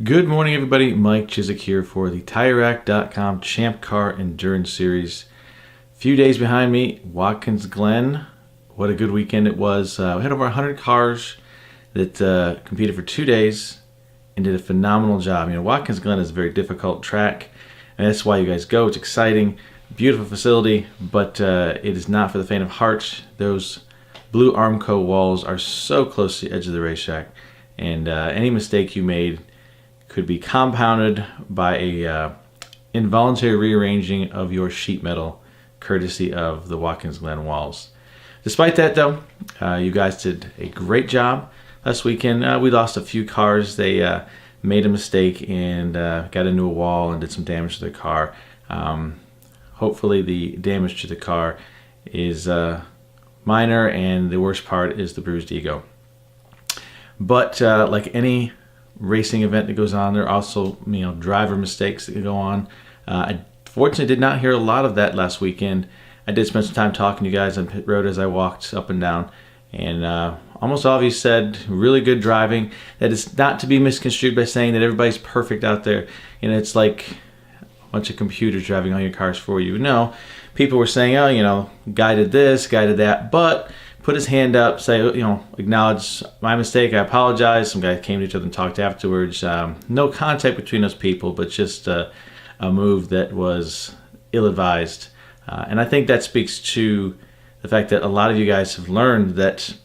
Good morning, everybody. Mike Chisek here for the TireRack.com Champ Car Endurance Series. Few days behind me, Watkins Glen. What a good weekend it was. We had over 100 cars that competed for 2 days and did a phenomenal job. You know, Watkins Glen is a very difficult track, and that's why you guys go. It's exciting, beautiful facility, but it is not for the faint of heart. Those blue Armco walls are so close to the edge of the racetrack, and any mistake you made could be compounded by a involuntary rearranging of your sheet metal, courtesy of the Watkins Glen walls. Despite that, though, you guys did a great job last weekend. We lost a few cars. They made a mistake and got into a wall and did some damage to their car. Hopefully the damage to the car is minor, and the worst part is the bruised ego. But like any racing event that goes on, there are also driver mistakes that can go on. I fortunately did not hear a lot of that last weekend. I did spend some time talking to you guys on pit road as I walked up and down, and almost all of you said really good driving. That is not to be misconstrued by saying that everybody's perfect out there, and it's like a bunch of computers driving all your cars for you. No, people were saying, oh, guy did this, guy did that, but put his hand up, say, acknowledge my mistake, I apologize. Some guys came to each other and talked afterwards. No contact between those people, but just a move that was ill-advised. And I think that speaks to the fact that a lot of you guys have learned that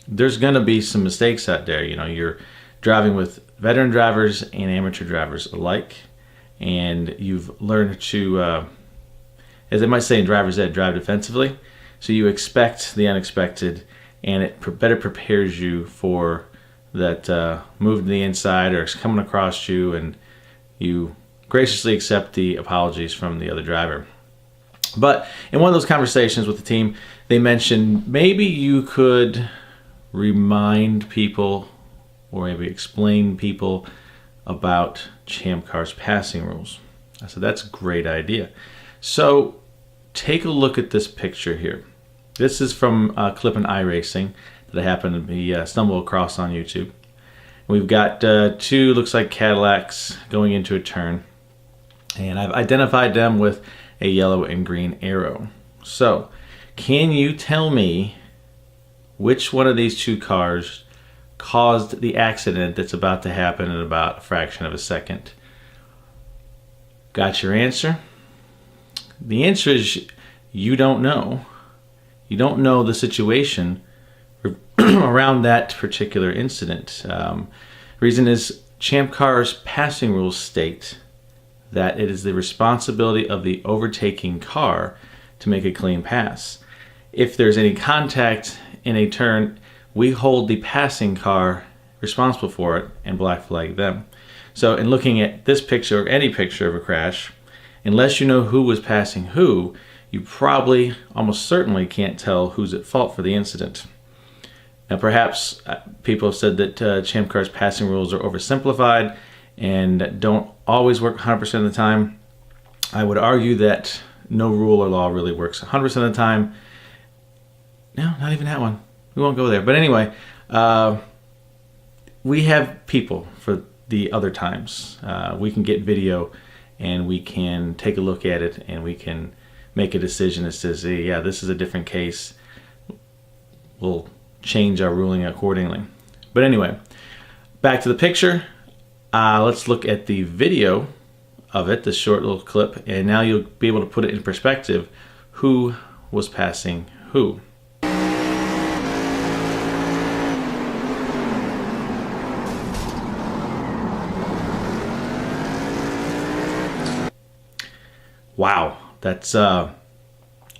there's going to be some mistakes out there. You're driving with veteran drivers and amateur drivers alike, and you've learned to, as they might say in driver's ed, drive defensively. So you expect the unexpected, and it better prepares you for that move to the inside or coming across you, and you graciously accept the apologies from the other driver. But in one of those conversations with the team, they mentioned maybe you could remind people or maybe explain people about Champ Car's passing rules. I said, that's a great idea. So take a look at this picture here. This is from a clip in iRacing that I happened to be stumble across on YouTube. We've got two, looks like Cadillacs going into a turn, and I've identified them with a yellow and green arrow. So, can you tell me which one of these two cars caused the accident that's about to happen in about a fraction of a second? Got your answer? The answer is you don't know. You don't know the situation around that particular incident. Reason is Champ Car's passing rules state that it is the responsibility of the overtaking car to make a clean pass. If there's any contact in a turn, we hold the passing car responsible for it and black flag them. So in looking at this picture or any picture of a crash, unless you know who was passing who, you probably, almost certainly, can't tell who's at fault for the incident. Now, perhaps people have said that Champ Car's passing rules are oversimplified and don't always work 100% of the time. I would argue that no rule or law really works 100% of the time. No, not even that one. We won't go there. But anyway, we have people for the other times. We can get video and we can take a look at it and we can make a decision that says, hey, yeah, this is a different case. We'll change our ruling accordingly. But anyway, back to the picture. Let's look at the video of it, this short little clip, and now you'll be able to put it in perspective. Who was passing who? Wow, that's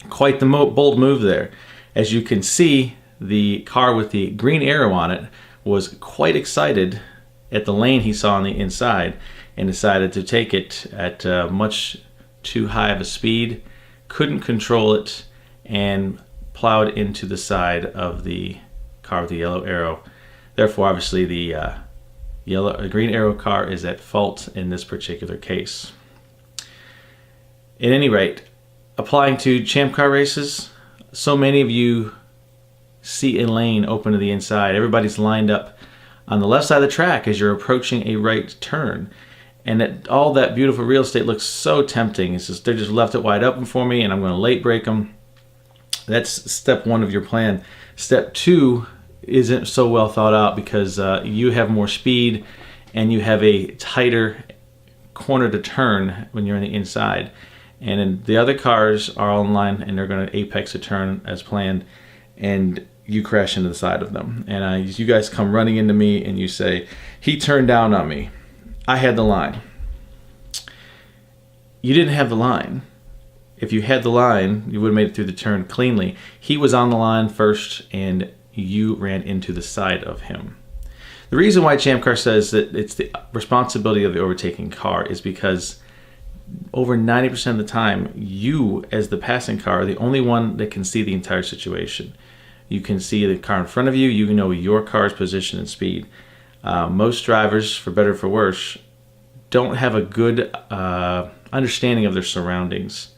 quite the bold move there. As you can see, the car with the green arrow on it was quite excited at the lane he saw on the inside and decided to take it at much too high of a speed, couldn't control it, and plowed into the side of the car with the yellow arrow. Therefore, obviously, the green arrow car is at fault in this particular case. At any rate, applying to Champ Car races, so many of you see a lane open to the inside. Everybody's lined up on the left side of the track as you're approaching a right turn. And all that beautiful real estate looks so tempting. It's just, they just left it wide open for me, and I'm going to late brake them. That's step one of your plan. Step two isn't so well thought out because you have more speed and you have a tighter corner to turn when you're on the inside. And then the other cars are all in line and they're going to apex a turn as planned, and you crash into the side of them. And you guys come running into me and you say, he turned down on me. I had the line. You didn't have the line. If you had the line, you would have made it through the turn cleanly. He was on the line first and you ran into the side of him. The reason why Champ Car says that it's the responsibility of the overtaking car is because over 90% of the time, you as the passing car are the only one that can see the entire situation. You can see the car in front of you. You know your car's position and speed. Most drivers, for better or for worse, don't have a good understanding of their surroundings.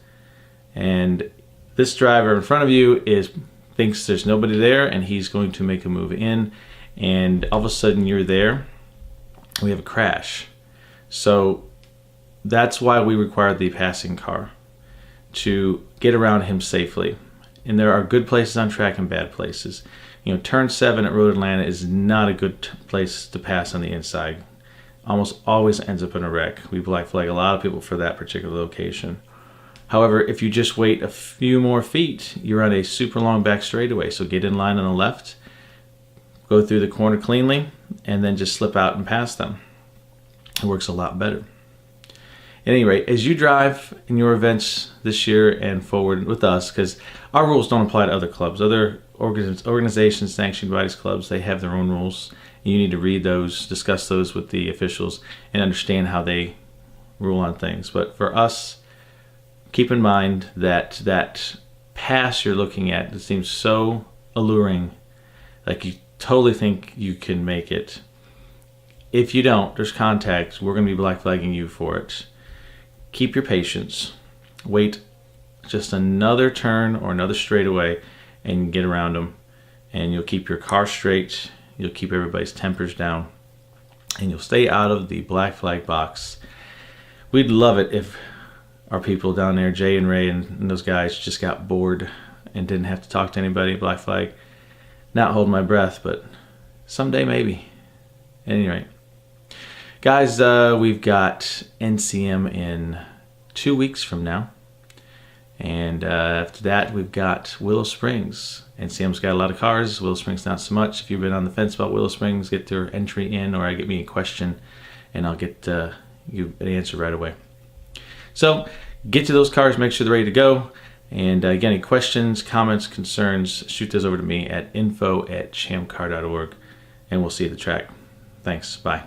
And this driver in front of you thinks there's nobody there, and he's going to make a move in, and all of a sudden you're there. We have a crash. So that's why we require the passing car to get around him safely. And there are good places on track and bad places. You know, turn 7 at Road Atlanta is not a good place to pass on the inside. Almost always ends up in a wreck. We black flag a lot of people for that particular location. However, if you just wait a few more feet, you're on a super long back straightaway. So get in line on the left, go through the corner cleanly, and then just slip out and pass them. It works a lot better. At any rate, as you drive in your events this year and forward with us, because our rules don't apply to other clubs, other organizations, sanctioned bodies, clubs, they have their own rules. You need to read those, discuss those with the officials, and understand how they rule on things. But for us, keep in mind that that pass you're looking at, it seems so alluring, like you totally think you can make it. If you don't, there's contact. We're going to be black flagging you for it. Keep your patience. Wait just another turn or another straightaway and get around them, and you'll keep your car straight. You'll keep everybody's tempers down, and you'll stay out of the black flag box. We'd love it if our people down there, Jay and Ray and those guys, just got bored and didn't have to talk to anybody at black flag. Not holding my breath, but someday maybe. At any rate, guys, we've got NCM in 2 weeks from now. And after that, we've got Willow Springs. NCM's got a lot of cars. Willow Springs not so much. If you've been on the fence about Willow Springs, get their entry in, or get me a question, and I'll get you an answer right away. So get to those cars, make sure they're ready to go. And again, any questions, comments, concerns, shoot those over to me at info@champcar.org, and we'll see you at the track. Thanks. Bye.